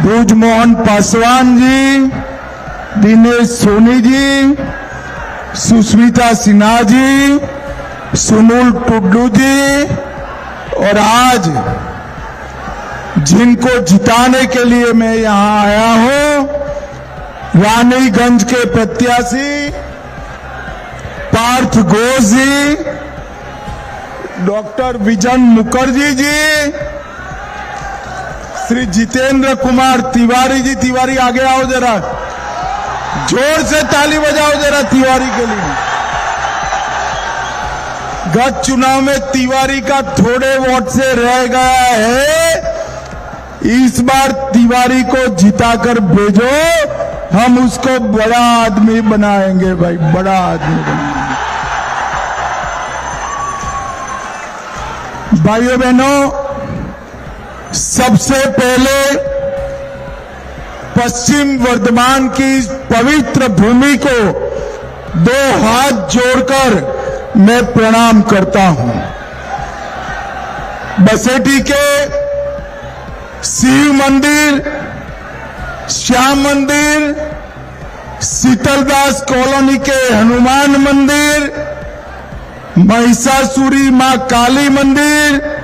ब्रजमोहन पासवान जी, दिनेश सोनी जी, सुष्मिता सिन्हा जी, सुनील टुडू जी, और आज जिनको जिताने के लिए मैं यहां आया हूं, रानीगंज के प्रत्याशी पार्थ घोष जी, डॉक्टर विजन मुखर्जी जी, श्री जितेंद्र कुमार तिवारी जी। तिवारी आगे आओ जरा, जोर से ताली बजाओ जरा तिवारी के लिए। गत चुनाव में तिवारी का थोड़े वोट से रह गया है, इस बार तिवारी को जिताकर भेजो, हम उसको बड़ा आदमी बनाएंगे भाई, बड़ा आदमी बनाएंगे। भाइयों बहनों, सबसे पहले पश्चिम वर्धमान की पवित्र भूमि को दो हाथ जोड़कर मैं प्रणाम करता हूं। बसेठी के शिव मंदिर, श्याम मंदिर, शीतलदास कॉलोनी के हनुमान मंदिर, महिषासुरी मां काली मंदिर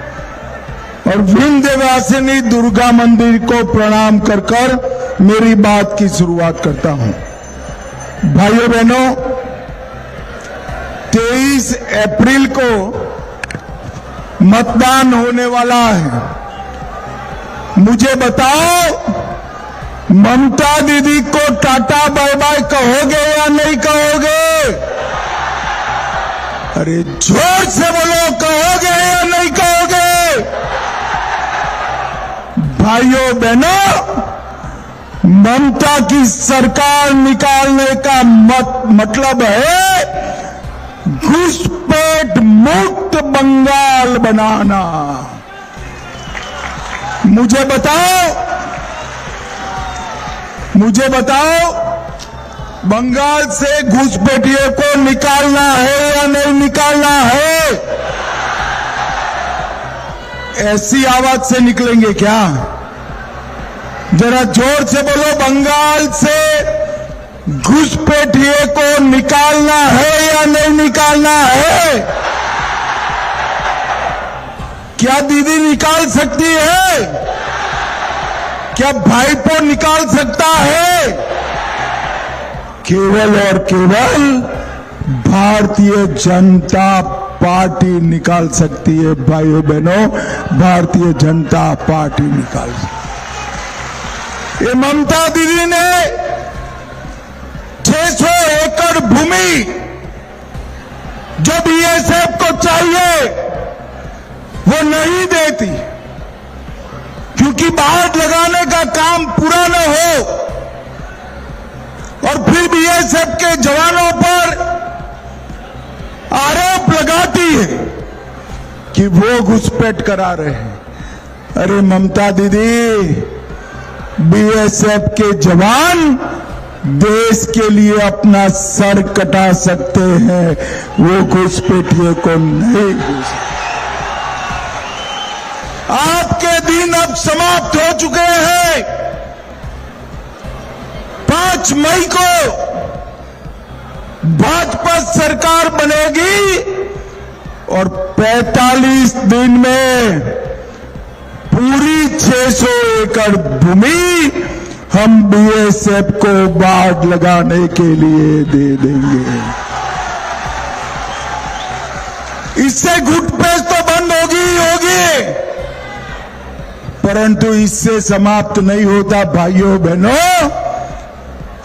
और विंध्यवासिनी दुर्गा मंदिर को प्रणाम कर कर मेरी बात की शुरुआत करता हूं। भाइयों बहनों, 23 अप्रैल को मतदान होने वाला है। मुझे बताओ, ममता दीदी को टाटा बाय बाय कहोगे या नहीं कहोगे? अरे जोर से बोलो, कहोगे या नहीं कहोगे? भाइयों बहनों, ममता की सरकार निकालने का मतलब है घुसपैठ मुक्त बंगाल बनाना। मुझे बताओ, बंगाल से घुसपैठियों को निकालना है या नहीं निकालना है? ऐसी आवाज से निकलेंगे क्या? जरा जोर से बोलो, बंगाल से घुसपैठियों को निकालना है या नहीं निकालना है? क्या दीदी निकाल सकती है? क्या भाईपो निकाल सकता है? केवल और केवल भारतीय जनता पार्टी निकाल सकती है। भाइयों बहनों, भारतीय जनता पार्टी निकाल सकती है। ये ममता दीदी ने 600 एकड़ भूमि जो बीएसएफ को चाहिए वो नहीं देती, क्योंकि बाढ़ लगाने का काम पूरा न हो, और फिर बीएसएफ के जवानों पर आरोप लगाती है कि वो घुसपैठ करा रहे हैं। अरे ममता दीदी, बीएसएफ के जवान देश के लिए अपना सर कटा सकते हैं, वो घुसपैठियों को नहीं घुस। आपके दिन अब समाप्त हो चुके हैं। 5 मई को भाजपा सरकार बनेगी और 45 दिन में पूरी 600 एकड़ भूमि हम बीएसएफ को बाढ़ लगाने के लिए दे देंगे। इससे घुसपैठ तो बंद होगी, परंतु इससे समाप्त नहीं होता। भाइयों बहनों,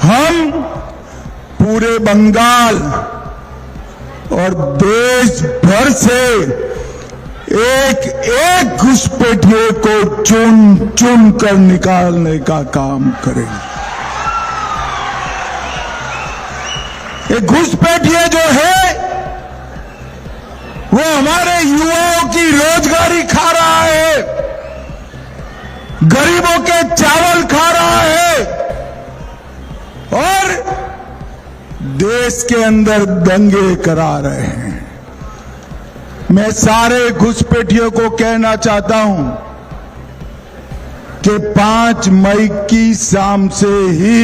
हम पूरे बंगाल और देश भर से एक घुसपैठियों को चुन चुन कर निकालने का काम करेंगे। ये घुसपैठिया जो है वो हमारे युवाओं की रोजगारी खा रहा है, गरीबों के चावल खा रहा है और देश के अंदर दंगे करा रहे हैं। मैं सारे घुसपैठियों को कहना चाहता हूं, कि 5 मई की शाम से ही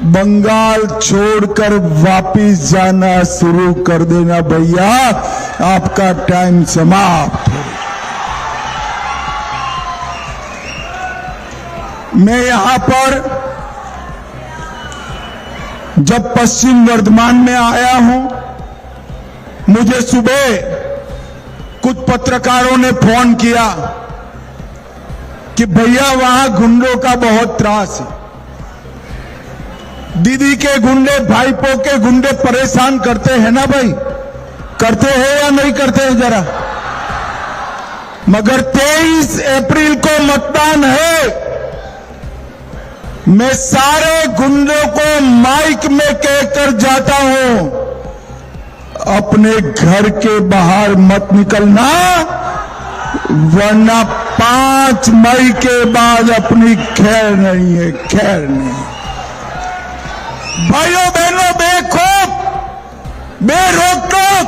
बंगाल छोड़कर वापिस जाना शुरू कर देना भैया, आपका टाइम समाप्त हो। मैं यहां पर जब पश्चिम वर्धमान में आया हूं, मुझे सुबह कुछ पत्रकारों ने फोन किया कि भैया वहां गुंडों का बहुत त्रास है, दीदी के गुंडे, भाईपो के गुंडे परेशान करते हैं ना भाई, करते हैं या नहीं करते हैं जरा। मगर 23 अप्रैल को मतदान है, मैं सारे गुंडों को माइक में कहकर जाता हूं, अपने घर के बाहर मत निकलना, वरना 5 मई के बाद अपनी खैर नहीं है, खैर नहीं। भाइयों बहनों, बेखौफ, बेरोक-टोक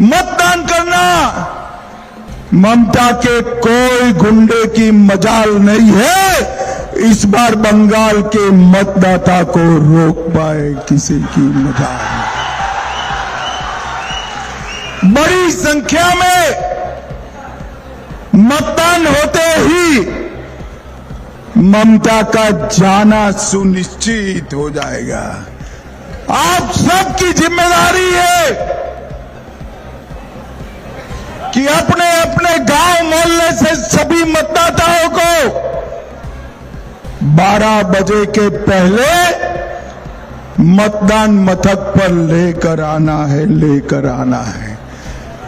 मतदान करना। ममता के कोई गुंडे की मजाल नहीं है इस बार बंगाल के मतदाता को रोक पाए, किसी की मजाल नहीं। बड़ी संख्या में मतदान होते ही ममता का जाना सुनिश्चित हो जाएगा। आप सबकी जिम्मेदारी है कि अपने अपने गांव मोहल्ले से सभी मतदाताओं को 12 बजे के पहले मतदान मथक पर लेकर आना है, लेकर आना है।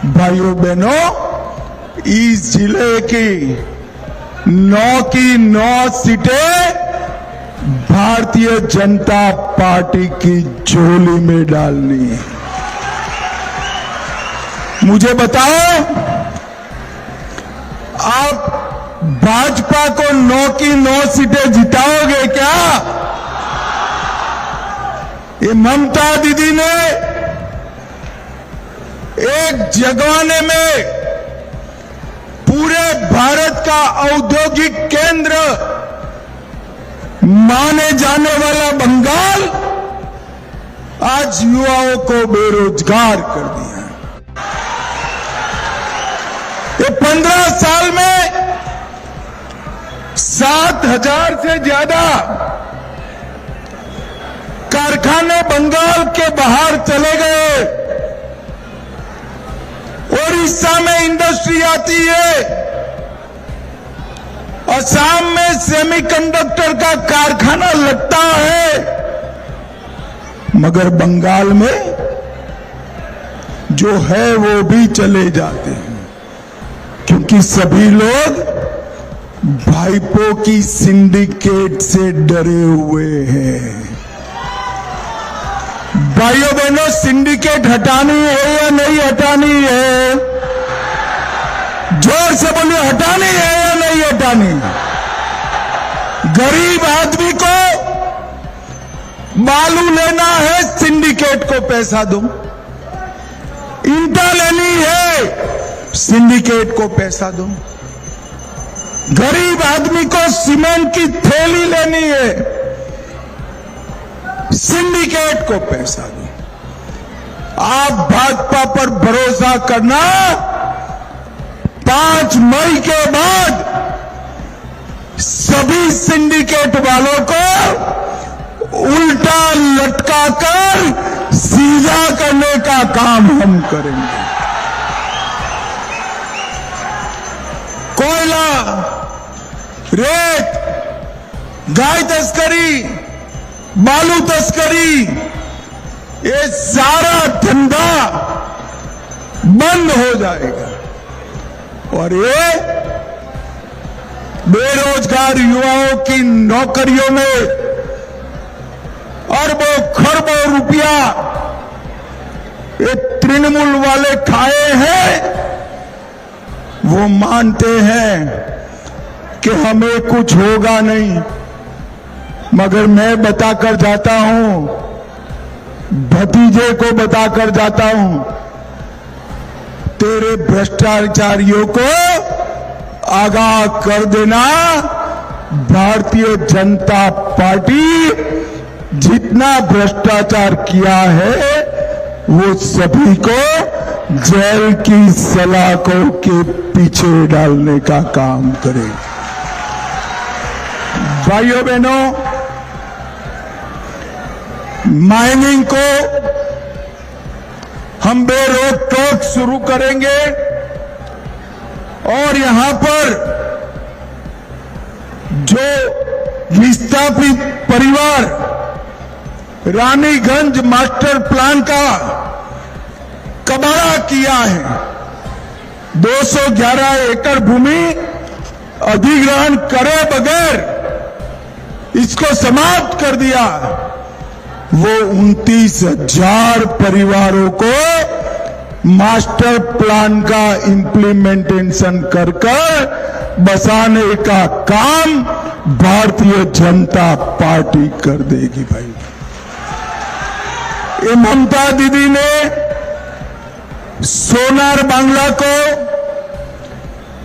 भाइयों बहनों, इस जिले की 9 की 9 सीटें भारतीय जनता पार्टी की झोली में डालनी है। मुझे बताओ, आप भाजपा को 9 की 9 सीटें जिताओगे क्या? ये ममता दीदी ने एक जगवाने में पूरे भारत का औद्योगिक केंद्र माने जाने वाला बंगाल आज युवाओं को बेरोजगार कर दिया। ये 15 साल में 7,000 से ज्यादा कारखाने बंगाल के बाहर चले गए। ओडिशा में इंडस्ट्री आती है, असम में सेमीकंडक्टर का कारखाना लगता है, मगर बंगाल में जो है वो भी चले जाते हैं, क्योंकि सभी लोग भाईपो की सिंडिकेट से डरे हुए हैं। भाइयों बहनों, सिंडिकेट हटानी है या नहीं हटानी है? जोर से बोलिए, हटानी है या नहीं हटानी? गरीब आदमी को बालू लेना है, सिंडिकेट को पैसा दो। ईंटा लेनी है, सिंडिकेट को पैसा दो। गरीब आदमी को सीमेंट की थैली लेनी है, सिंडिकेट को पैसा दो। आप भाजपा पर भरोसा करना, 5 मई के बाद सभी सिंडिकेट वालों को उल्टा लटकाकर सीधा करने का काम हम करेंगे। कोयला, रेत, गाय तस्करी, बालू तस्करी, ये सारा धंधा बंद हो जाएगा और ये बेरोजगार युवाओं की नौकरियों में अरबों खरबों रुपया ये तृणमूल वाले खाए हैं। वो मानते हैं कि हमें कुछ होगा नहीं, मगर मैं बताकर जाता हूं, भतीजे को बताकर जाता हूं, तेरे भ्रष्टाचारियों को आगाह कर देना, भारतीय जनता पार्टी जितना भ्रष्टाचार किया है वो सभी को जेल की सलाखों के पीछे डालने का काम करेगी। भाइयों बहनों, माइनिंग को हम बेरोक टोक शुरू करेंगे और यहां पर जो विस्थापित परिवार रानीगंज मास्टर प्लान का कबाड़ा किया है, 211 एकड़ भूमि अधिग्रहण करे बगैर इसको समाप्त कर दिया, वो 29,000 परिवारों को मास्टर प्लान का इम्प्लीमेंटेशन कर बसाने का काम भारतीय जनता पार्टी कर देगी। भाई, ये ममता दीदी ने सोनार बांग्ला को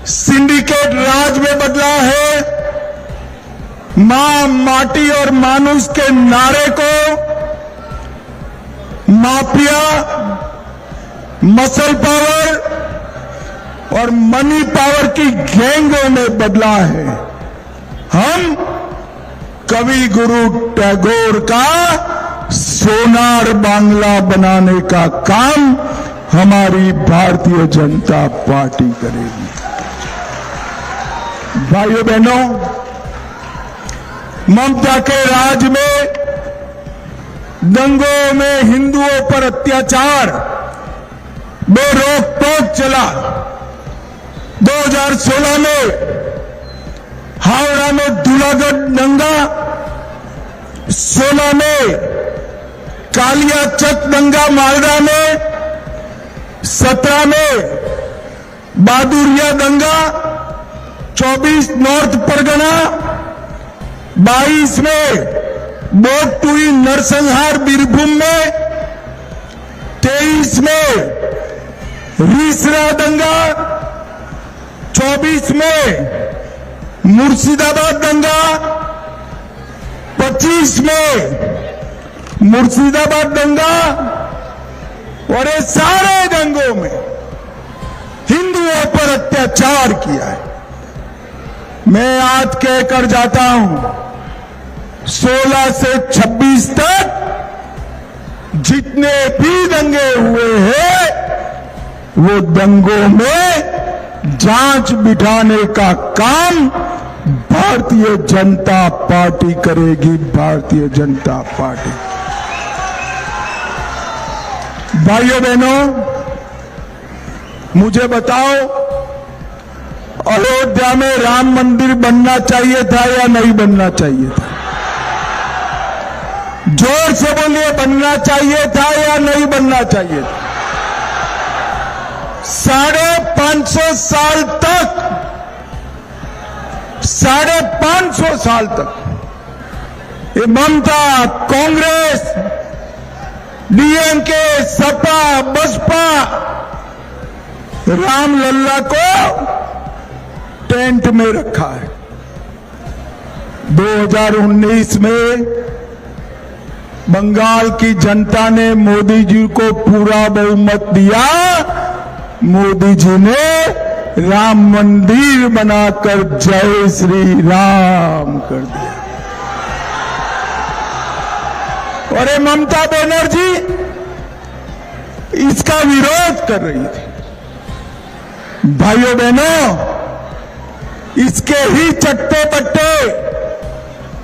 सिंडिकेट राज में बदला है, मां, माटी और मानुष के नारे को माफिया, मसल पावर और मनी पावर की गैंगों में बदला है। हम कवि गुरु टैगोर का सोनार बांग्ला बनाने का काम हमारी भारतीय जनता पार्टी करेगी। भाइयों बहनों, ममता के राज में दंगों में हिंदुओं पर अत्याचार बेरोक टोक चला। 2016 में हावड़ा में दूलागढ़ दंगा, 16 में कालियाचक दंगा मालदा में, 17 में बहादुरिया दंगा, 24 नॉर्थ परगना, 22 में बोटटुई नरसंहार बीरभूम में, 23 में रीसरा दंगा, 24 में मुर्शिदाबाद दंगा, 25 में मुर्शिदाबाद दंगा और ये सारे दंगों में हिंदुओं पर अत्याचार किया है। मैं आज कहकर जाता हूं, 16 से 26 तक जितने भी दंगे हुए हैं वो दंगों में जांच बिठाने का काम भारतीय जनता पार्टी करेगी। भारतीय जनता पार्टी। भाइयों बहनों, मुझे बताओ, अयोध्या में राम मंदिर बनना चाहिए था या नहीं बनना चाहिए था? जोर से बोलिए, बनना चाहिए था या नहीं बनना चाहिए था? 550 साल तक, 550 साल तक ये ममता, कांग्रेस, डीएमके, सपा, बसपा रामलल्ला को टेंट में रखा है। 2019 में बंगाल की जनता ने मोदी जी को पूरा बहुमत दिया। मोदी जी ने राम मंदिर बनाकर जय श्री राम कर दिया। और ये ममता बनर्जी इसका विरोध कर रही थी। भाइयों बहनों, इसके ही चट्टे पट्टे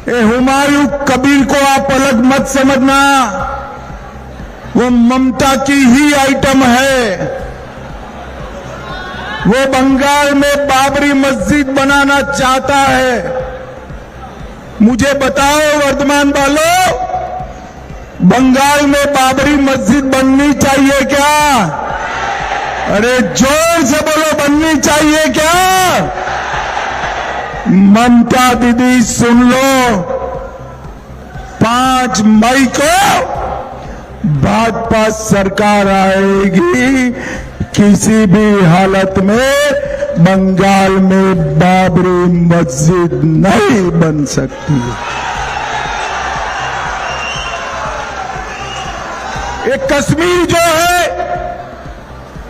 ये हुमायूं कबीर को आप अलग मत समझना, वो ममता की ही आइटम है। वो बंगाल में बाबरी मस्जिद बनाना चाहता है। मुझे बताओ वर्धमान वालों, बंगाल में बाबरी मस्जिद बननी चाहिए क्या? अरे जोर से बोलो, बननी चाहिए क्या? ममता दीदी सुन लो, 5 मई को भाजपा सरकार आएगी। किसी भी हालत में बंगाल में बाबरी मस्जिद नहीं बन सकती। ये कश्मीर जो है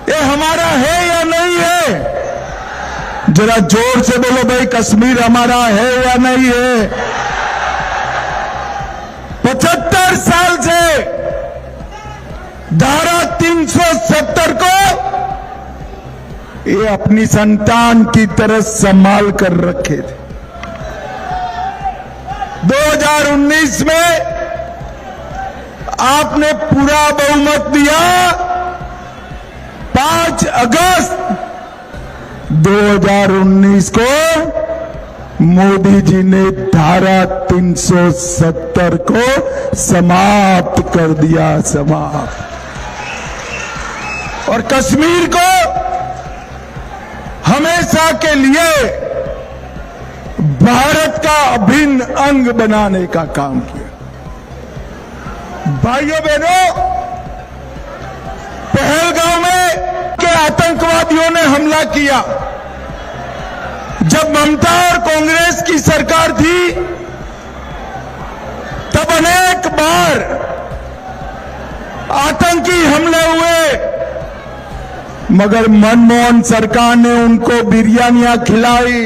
ये हमारा है या नहीं है? जरा जोर से बोलो भाई, कश्मीर हमारा है या नहीं है? 75 साल से धारा 370 को ये अपनी संतान की तरह संभाल कर रखे थे। 2019 में आपने पूरा बहुमत दिया। 5 अगस्त 2019 को मोदी जी ने धारा 370 को समाप्त कर दिया, समाप्त। और कश्मीर को हमेशा के लिए भारत का अभिन्न अंग बनाने का काम किया। भाइयों बहनों, पहलगांव में के आतंकवादियों ने हमला किया। जब ममता और कांग्रेस की सरकार थी तब अनेक बार आतंकी हमले हुए, मगर मनमोहन सरकार ने उनको बिरयानियां खिलाई।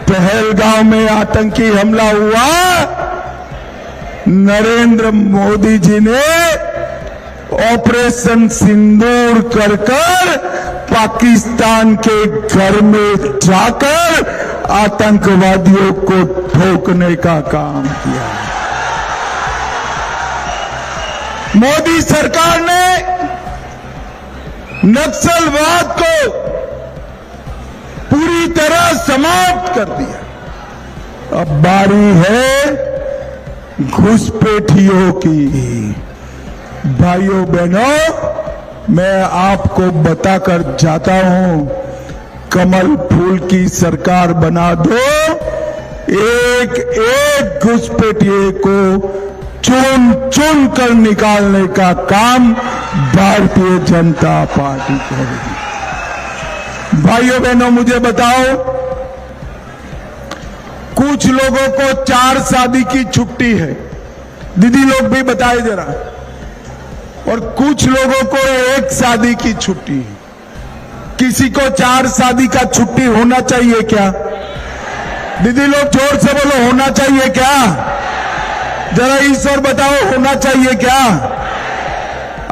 पहलगांव में आतंकी हमला हुआ, नरेंद्र मोदी जी ने ऑपरेशन सिंदूर कर पाकिस्तान के घर में जाकर आतंकवादियों को ठोकने का काम किया। मोदी सरकार ने नक्सलवाद को पूरी तरह समाप्त कर दिया। अब बारी है घुसपैठियों की। भाइयों बहनों, मैं आपको बताकर जाता हूं, कमल फूल की सरकार बना दो। एक एक घुसपैठिए को चुन चुन कर निकालने का काम भारतीय जनता पार्टी करेगी। भाइयों बहनों, मुझे बताओ, कुछ लोगों को 4 शादी की छुट्टी है, दीदी लोग भी बताए जरा, और कुछ लोगों को 1 शादी की छुट्टी है। किसी को 4 शादी का छुट्टी होना चाहिए क्या? दीदी लोग जोर से बोलो, होना चाहिए क्या? जरा ईश्वर बताओ, होना चाहिए क्या?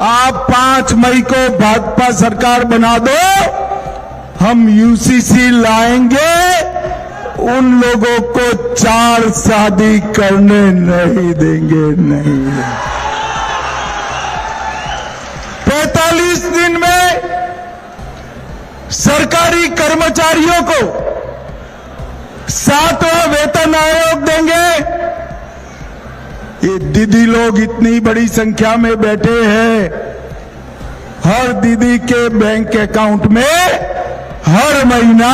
आप 5 मई को भाजपा सरकार बना दो, हम यूसीसी लाएंगे, उन लोगों को 4 शादी करने नहीं देंगे, नहीं। 45 दिन में सरकारी कर्मचारियों को 7वां वेतन आयोग देंगे। ये दीदी लोग इतनी बड़ी संख्या में बैठे हैं, हर दीदी के बैंक अकाउंट में हर महीना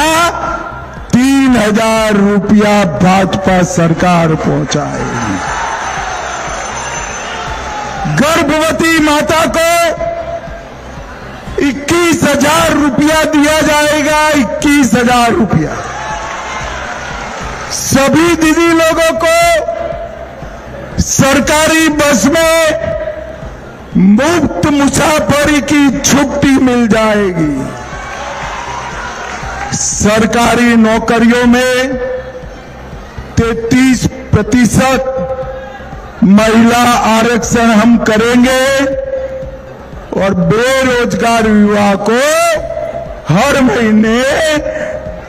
3,000 रुपया भाजपा सरकार पहुंचाएगी। गर्भवती माता को 21,000 रुपया दिया जाएगा, 21,000 रुपया। सभी दीदी लोगों को सरकारी बस में मुफ्त मुसाफरी की छुट्टी मिल जाएगी। सरकारी नौकरियों में 33% महिला आरक्षण हम करेंगे और बेरोजगार युवा को हर महीने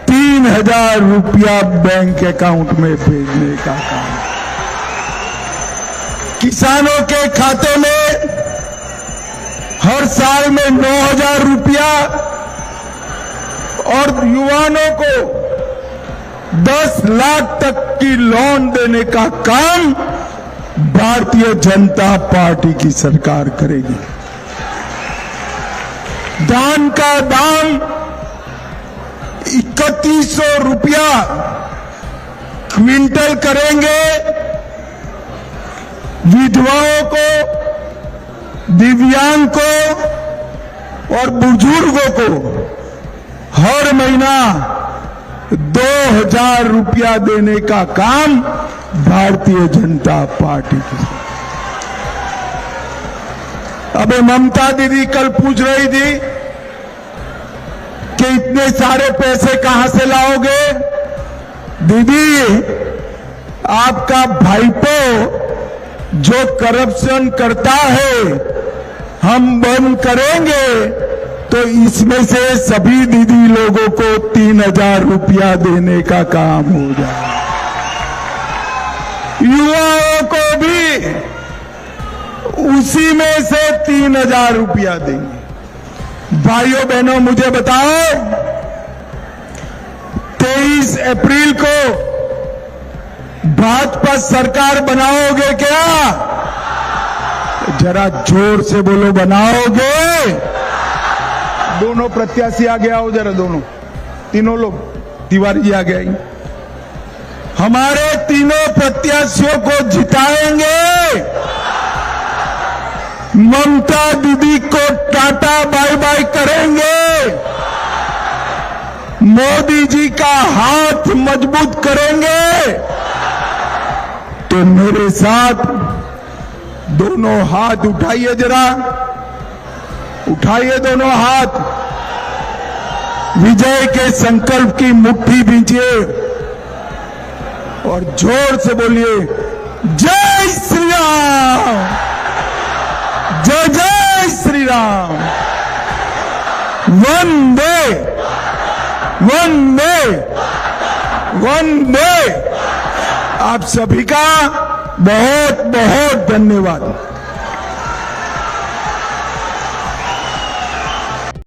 3,000 रुपया बैंक अकाउंट में भेजने का काम। किसानों के खाते में हर साल में 9,000 रुपया और युवाओं को 10 लाख तक की लोन देने का काम भारतीय जनता पार्टी की सरकार करेगी। धान का दाम 3100 रुपया क्विंटल करेंगे। विधवाओं को, दिव्यांग को और बुजुर्गों को हर महीना 2000 रुपया देने का काम भारतीय जनता पार्टी की। अबे ममता दीदी कल पूछ रही थी कि इतने सारे पैसे कहां से लाओगे। दीदी, आपका भाईपो जो करप्शन करता है हम बंद करेंगे तो इसमें से सभी दीदी लोगों को 3000 रुपया देने का काम हो जाए। युवाओं को भी उसी में से 3000 रुपया देंगे। भाइयों बहनों, मुझे बताओ 23 अप्रैल को भाजपा सरकार बनाओगे क्या? जरा जोर से बोलो, बनाओगे? दोनों प्रत्याशी आगे आओ जरा, दोनों तीनों लोग, तिवारी जी आगे आएंगे। हमारे तीनों प्रत्याशियों को जिताएंगे। ममता दीदी को टाटा बाय बाय करेंगे। मोदी जी का हाथ मजबूत करेंगे। तो मेरे साथ दोनों हाथ उठाइए, जरा उठाइए दोनों हाथ, विजय के संकल्प की मुट्ठी बींचिए और जोर से बोलिए, जय श्री राम, जय जय श्री राम, वंदे वंदे वंदे। आप सभी का बहुत बहुत धन्यवाद।